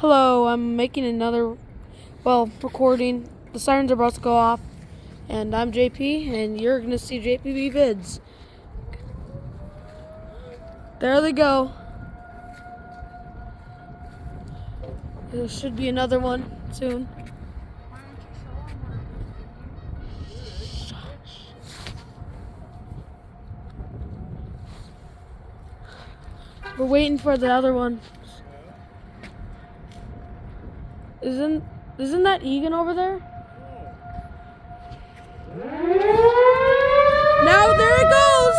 Hello, I'm making another, recording. The sirens are about to go off, and I'm JP, and you're going to see JPV vids. There they go. There should be another one soon. We're waiting for the other one. Isn't that Egan over there? Now there it goes.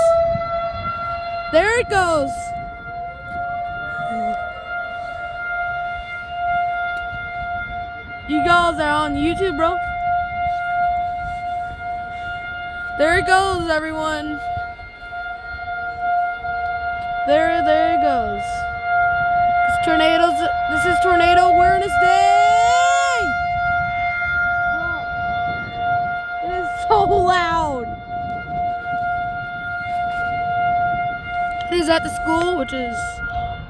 There it goes. You guys are on YouTube, bro. There it goes, everyone. There it goes. This is Tornado Awareness Day! It is so loud. It is at the school, which is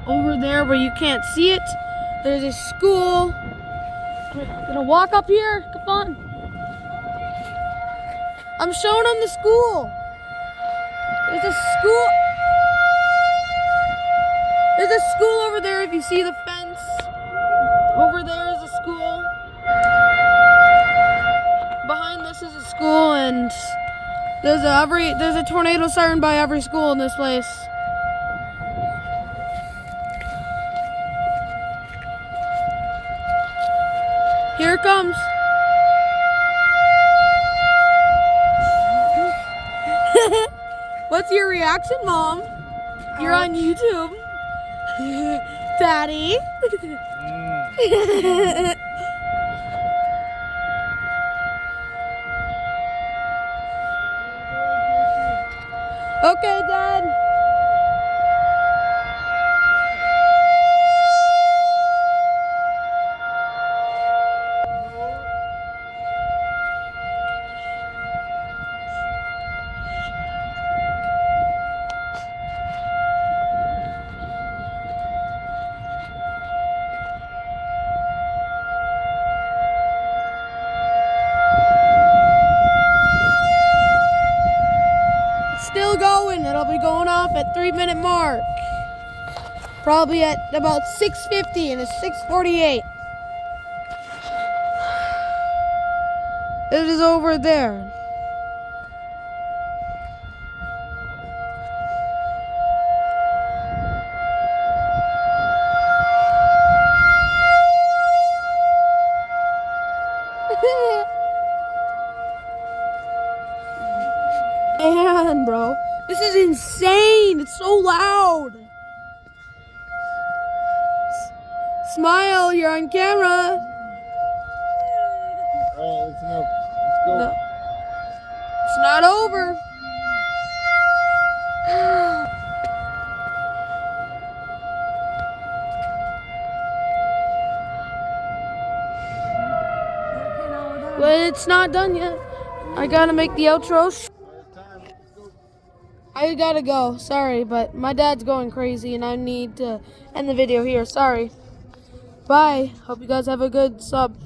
over there where you can't see it. There's a school. I'm gonna walk up here. Come on. I'm showing them the school. There's a school. There's a school over there if you see the fence. Over there is a school. Behind this is a school, and there's a tornado siren by every school in this place. Here it comes. What's your reaction, Mom? You're on YouTube. Daddy. Okay, Dad. Still going. It'll be going off at 3-minute mark. Probably at about 6:50, and it's 6:48. It is over there. Man, bro, this is insane. It's so loud. Smile, you're on camera. Alright, that's enough. Let's go. No, it's not over. Well, it's not done yet. I gotta make the outro. I gotta go. Sorry, but my dad's going crazy and I need to end the video here. Sorry. Bye. Hope you guys have a good sub.